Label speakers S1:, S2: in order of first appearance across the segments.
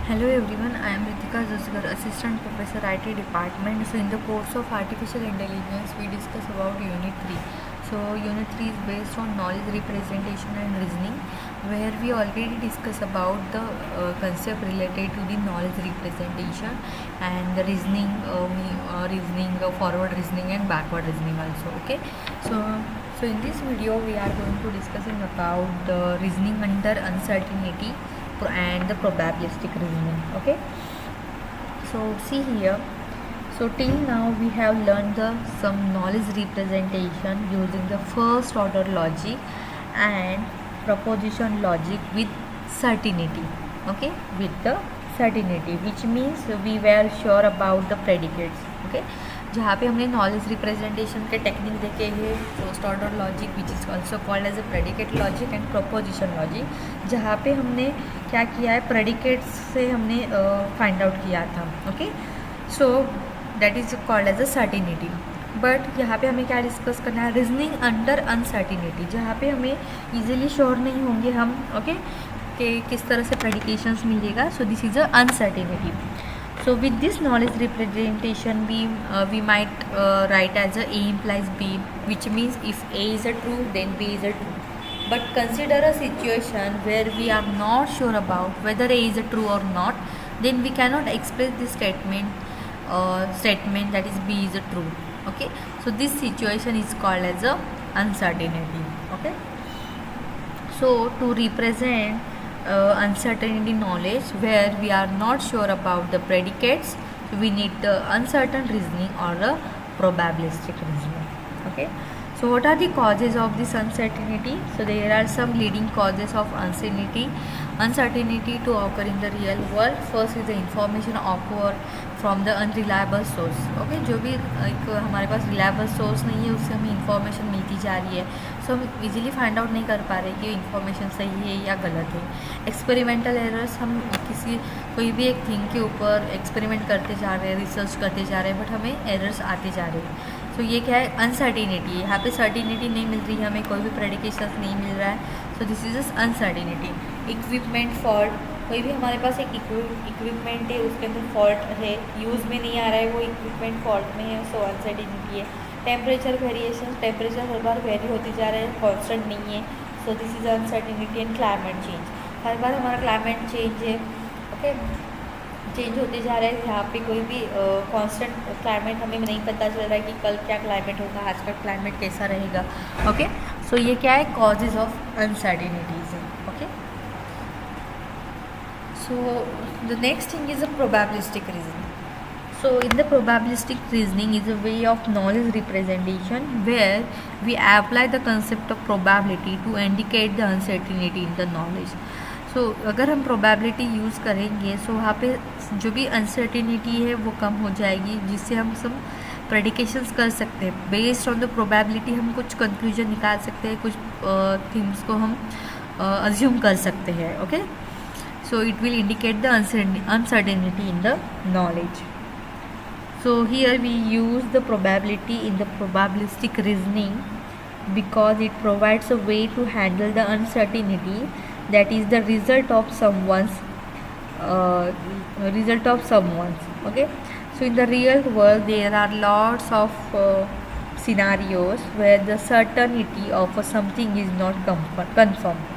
S1: Hello everyone, I am Ritika Zusgar, Assistant Professor IT Department. So in the course of Artificial Intelligence, we discuss about Unit 3. So Unit 3 is based on knowledge representation and reasoning, where we already discuss about the concept related to the knowledge representation and the reasoning, forward reasoning and backward reasoning also. Okay, so in this video we are going to discussing about the reasoning under uncertainty and the probabilistic reasoning. Okay, so see here, so till now we have learned some knowledge representation using the first order logic and proposition logic with certainty. Okay, with the certainty, which means we were sure about the predicates. Okay, जहाँ पे हमने knowledge representation के technique देखे हैं first order logic which is also called as a predicate logic and proposition logic, जहाँ पे हमने क्या किया है, प्रेडिकेट्स से हमने फाइंड आउट किया था. Okay, so that is called as a certainty. But यहाँ पे हमें क्या डिस्कस करना है, रीजनिंग अंडर अनसर्टिनिटी, जहाँ पे हमें इजीली श्योर नहीं होंगे हम. ओके, कि किस तरह से प्रेडिकेशंस मिलेगा. So this is a uncertainty. So with this knowledge representation, we might write as a implies B, which means if A is a true, then B is a true. But consider a situation where we are not sure about whether A is a true or not, then we cannot express this statement that is B is a true. Okay, so this situation is called as a uncertainty. Okay, so to represent uncertainty knowledge where we are not sure about the predicates, we need the uncertain reasoning or the probabilistic reasoning. Okay, so what are the causes of this uncertainty? So there are some leading causes of uncertainty to occur in the real world. First is the information occur from the unreliable source. Okay, जो भी एक हमारे पास reliable source नहीं है उससे हमें information मिलती जा रही है, सो हम इजीली फाइंड आउट नहीं कर पा रहे कि इंफॉर्मेशन सही है या गलत है. एक्सपेरिमेंटल एरर्स, हम कोई भी एक थिंग के ऊपर एक्सपेरिमेंट करते जा रहे हैं, रिसर्च करते जा रहे हैं, बट हमें एरर्स आते जा रहे हैं. सो ये क्या है, अनसर्टिनिटी है. यहाँ पे सर्टिनिटी नहीं मिल रही है, हमें कोई भी प्रेडिकेशन नहीं मिल रहा है. So this is uncertainty. Equipment fault, कोई भी हमारे पास एक इक्विपमेंट है उसके अंदर फॉल्ट है, यूज़ में नहीं आ रहा है, वो इक्विपमेंट फॉल्ट में है, सो अनसर्टिनिटी है. टेम्परेचर वेरिएशन, टेम्परेचर हर बार वेरी होती जा रहा है, कांस्टेंट नहीं है, so this is uncertainty. And climate change, हर बार हमारा क्लाइमेट चेंज है. ओके, चेंज होते जा रहा है, यहाँ पे कोई भी कांस्टेंट क्लाइमेट हमें नहीं पता चल रहा है कि कल क्या क्लाइमेट होगा, आज का क्लाइमेट कैसा रहेगा. ओके, सो ये क्या है, कॉजेज ऑफ अनसर्टिनिटीज है. Okay, so the next thing is a probabilistic reasoning. So in the probabilistic reasoning is a way of knowledge representation where we apply the concept of probability to indicate the uncertainty in the knowledge. So अगर हम probability use करेंगे so वहाँ पे जो भी uncertainty है वो कम हो जाएगी, जिससे हम सब प्रेडिकेशंस कर सकते हैं. बेस्ड ऑन द probability हम कुछ कंक्लूजन निकाल सकते हैं, कुछ थिंग्स को हम अज्यूम कर सकते हैं. Okay, so it will indicate the uncertainty in the knowledge. So here we use the probability in the probabilistic reasoning because it provides a way to handle the uncertainty that is the result of someone's. Okay, so in the real world there are lots of scenarios where the certainty of something is not confirmed,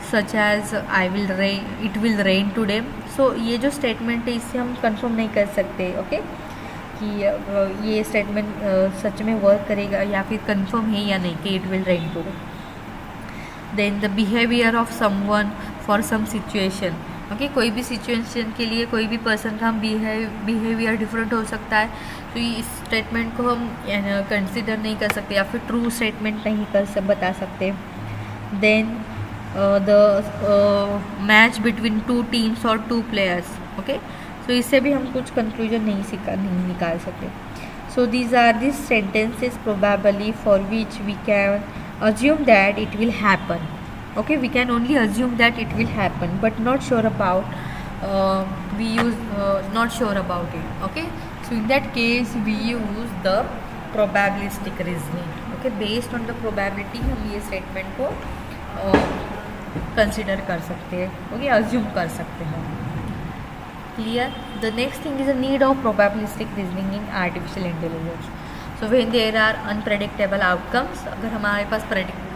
S1: such as it will rain today. So ये जो statement है इससे हम confirm नहीं कर सकते. Okay, कि ये स्टेटमेंट सच में वर्क करेगा या फिर कंफर्म है या नहीं कि it will rain today. Then the behaviour of someone for some situation. Okay, कोई भी सिचुएशन के लिए कोई भी पर्सन का हम बिहेवियर डिफरेंट हो सकता है, तो इस स्टेटमेंट को हम कंसिडर नहीं कर सकते या फिर ट्रू स्टेटमेंट नहीं बता सकते. Then the match between two teams or two players. Okay, so इससे भी हम कुछ conclusion नहीं निकाल सकते. So these are the sentences probably for which we can assume that it will happen. Okay, we can only assume that it will happen but not sure about we use not sure about it. Okay, so in that case we use the probabilistic reasoning. Okay, based on the probability हम ये statement को consider कर सकते हैं. Okay, assume कर सकते हैं. Clear? The next thing is the need of probabilistic reasoning in artificial intelligence. So when there are unpredictable outcomes, अगर हमारे पास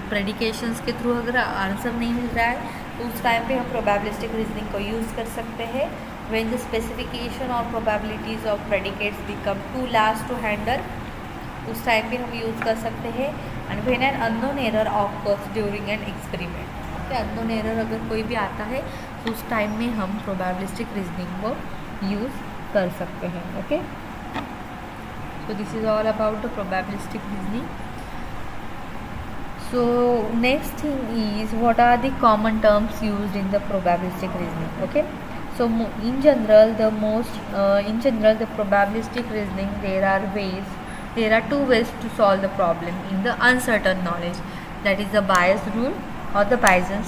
S1: प्रेडिकेशंस के थ्रू अगर आंसर नहीं मिल रहा है तो उस टाइम पे हम प्रोबेबिलिस्टिक रीजनिंग को यूज़ कर सकते हैं. When the specification or probabilities of predicates become too large to handle, उस टाइम पे हम यूज़ कर सकते हैं. And when an unknown error occurs during an experiment. Okay, unknown error अगर कोई भी आता है तो उस टाइम में हम प्रोबेबिलिस्टिक रीजनिंग को यूज़ कर सकते हैं. Okay, so this is all about the probabilistic reasoning. So next thing is what are the common terms used in the probabilistic reasoning. Okay, so in general the probabilistic reasoning there are two ways to solve the problem in the uncertain knowledge, that is the Bayes rule or the Bayesian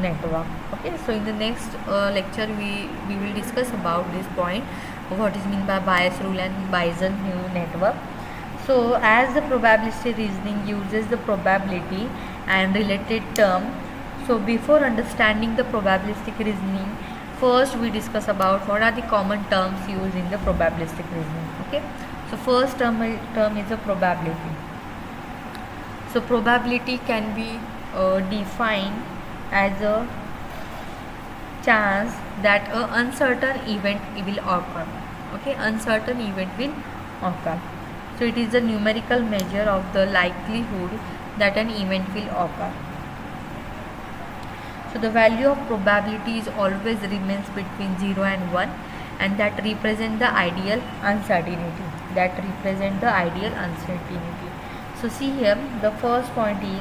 S1: network. Okay, so in the next lecture we will discuss about this point, what is mean by Bayes rule and Bayesian network. So as the probabilistic reasoning uses the probability and related term, so before understanding the probabilistic reasoning, first we discuss about what are the common terms used in the probabilistic reasoning. Okay, so first term is the probability. So probability can be defined as a chance that an uncertain event will occur. Okay, uncertain event will occur. So it is a numerical measure of the likelihood that an event will occur. So the value of probability is always remains between 0 and 1, and that represent the ideal uncertainty. So see here, the first point is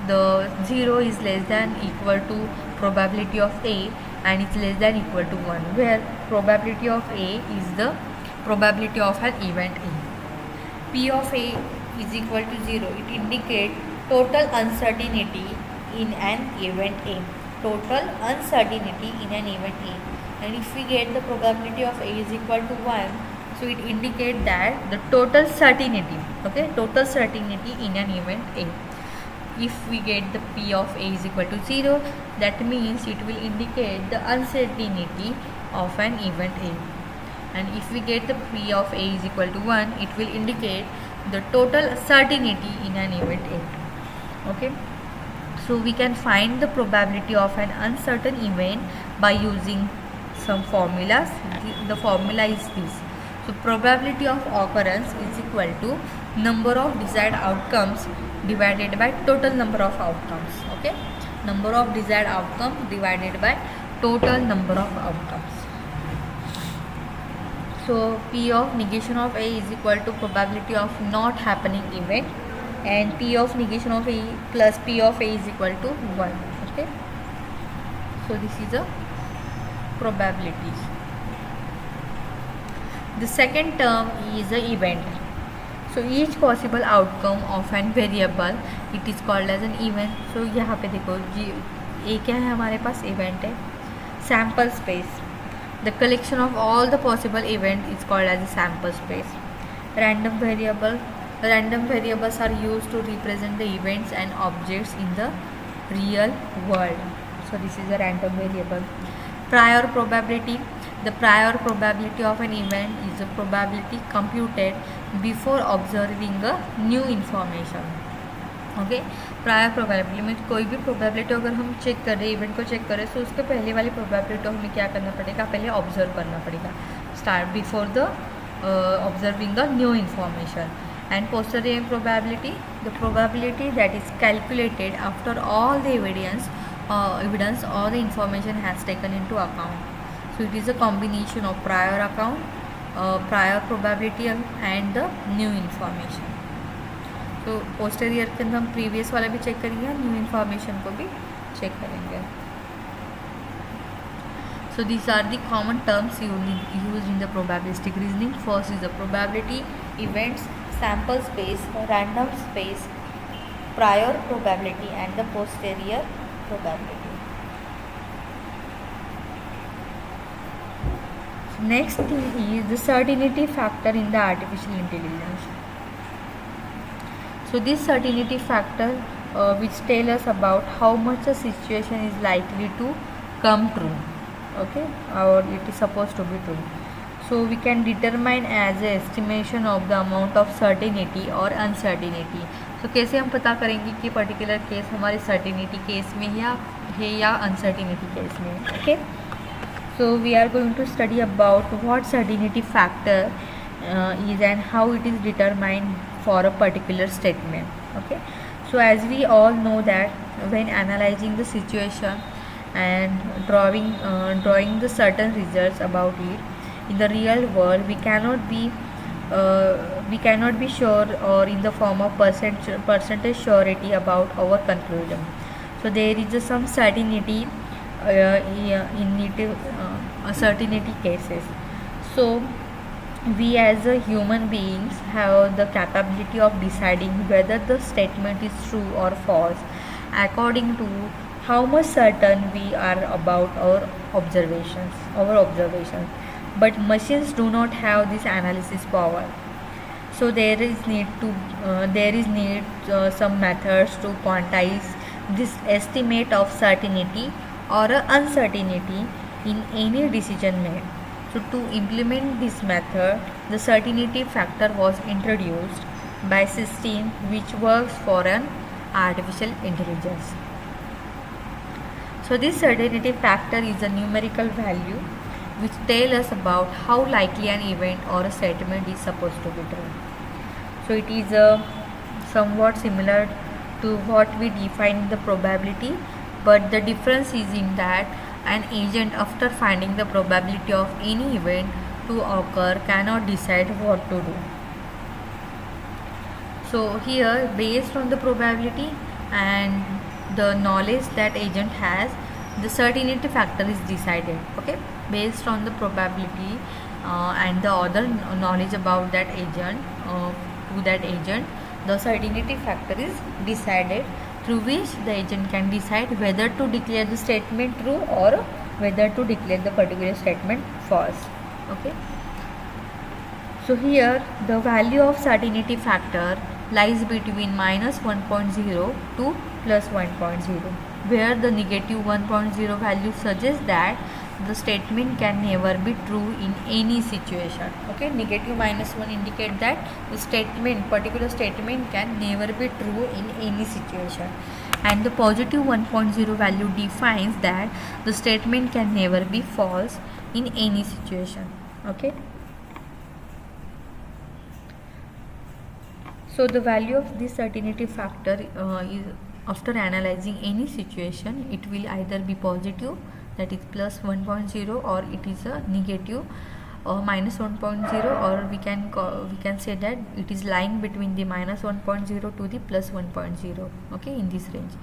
S1: the 0 is less than equal to probability of A and it's less than equal to 1, where probability of A is the probability of an event A. P of A is equal to 0. It indicates total uncertainty in an event A. And if we get the probability of A is equal to 1, so it indicates that the total certainty, okay, total certainty in an event A. If we get the P of A is equal to 0, that means it will indicate the uncertainty of an event A. And if we get the P of A is equal to 1, it will indicate the total certainty in an event A. Okay, so we can find the probability of an uncertain event by using some formulas. The formula is this. So probability of occurrence is equal to number of desired outcomes divided by total number of outcomes. Okay, number of desired outcomes divided by total number of outcomes. So P of negation of A is equal to probability of not happening event, and P of negation of A plus P of A is equal to 1. Okay, so this is a probability. The second term is the event. So each possible outcome of an variable, it is called as an event. So यहाँ पे देखो ये क्या है, हमारे पास event है. Sample space, the collection of all the possible events is called as a sample space. Random variables are used to represent the events and objects in the real world. So this is a random variable. Prior probability, the prior probability of an event is a probability computed before observing a new information. Okay, prior probability में कोई भी probability अगर हम check कर रहे हैं, event को check कर रहे हैं, तो उसके पहले वाली प्रोबेबिलिटी हमें क्या करना पड़ेगा, पहले ऑब्जर्व करना पड़ेगा, start before the observing the new information. And posterior probability, the probability that is calculated after all the evidence or the information has taken into account. So it is a combination of prior probability and the new information. तो posterior के अंदर हम previous वाला भी check करेंगे, new information को भी check करेंगे. So these are the common terms used in the probabilistic reasoning. First is the probability, events, sample space, random space, prior probability and the posterior probability. Next thing is the certainty factor in the artificial intelligence. So this certainty factor which tell us about how much a situation is likely to come true. okay, or it is supposed to be true. So we can determine as a estimation of the amount of certainty or uncertainty. तो कैसे हम पता करेंगे कि particular case हमारे certainty case में है या अनसर्टिनिटी केस में है. Okay, so we are going to study about what certainty factor is and how it is determined for a particular statement. Okay, so as we all know that when analyzing the situation and drawing the certain results about it in the real world, we cannot be sure or in the form of percentage surety about our conclusion. So there is some certainty in certainty cases. So we as a human beings have the capability of deciding whether the statement is true or false according to how much certain we are about our observations. But machines do not have this analysis power. So there is need some methods to quantize this estimate of certainty or uncertainty in any decision made. So to implement this method, the certainty factor was introduced by system which works for an artificial intelligence. So this certainty factor is a numerical value which tells us about how likely an event or a statement is supposed to be true. So it is somewhat similar to what we define the probability, but the difference is in that an agent, after finding the probability of any event to occur, cannot decide what to do. So here, based on the probability and the knowledge that agent has, the certainty factor is decided. Okay, based on the probability and the other knowledge about that agent, the certainty factor is decided, through which the agent can decide whether to declare the statement true or whether to declare the particular statement false. Okay, so here the value of certainty factor lies between -1.0 to +1.0, where the negative 1.0 value suggests that the statement can never be true in any situation. Okay, negative -1 indicate that the particular statement can never be true in any situation, and the positive 1.0 value defines that the statement can never be false in any situation. Okay, so the value of this certainty factor is, after analyzing any situation, it will either be positive, that is +1.0, or it is a negative -1.0, or we can say that it is lying between the -1.0 to the +1.0. Okay, in this range.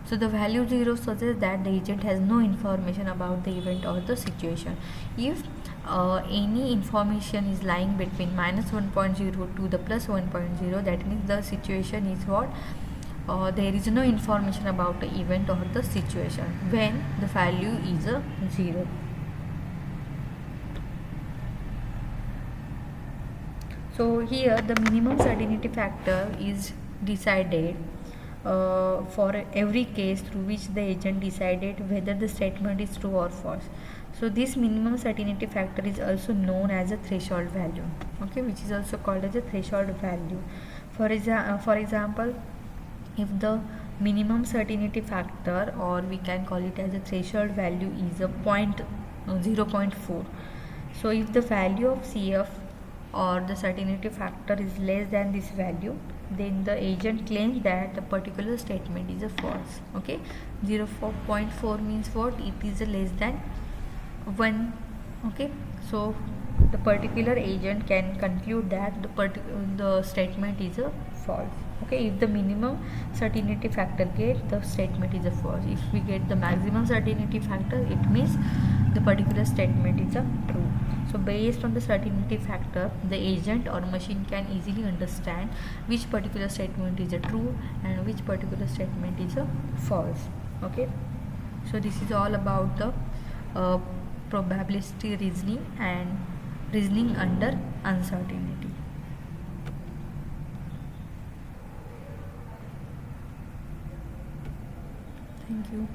S1: So the value 0 suggests that the agent has no information about the event or the situation. If any information is lying between -1.0 to the +1.0, that means the situation is what? There is no information about the event or the situation when the value is a 0. So here the minimum certainty factor is decided for every case through which the agent decided whether the statement is true or false. So this minimum certainty factor is also known as a threshold value. Okay, which is also called as a threshold value. For example, if the minimum certainty factor, or we can call it as a threshold value, is a 0.4. So if the value of CF or the certainty factor is less than this value, then the agent claims that the particular statement is a false. Okay, 0.4 means what? It is less than 1. Okay, so the particular agent can conclude that the statement is a false. Okay, if the minimum certainty factor gets, the statement is a false. If we get the maximum certainty factor, it means the particular statement is a true. So based on the certainty factor, the agent or machine can easily understand which particular statement is a true and which particular statement is a false. Okay, so this is all about the probability reasoning and reasoning under uncertainty. Thank you.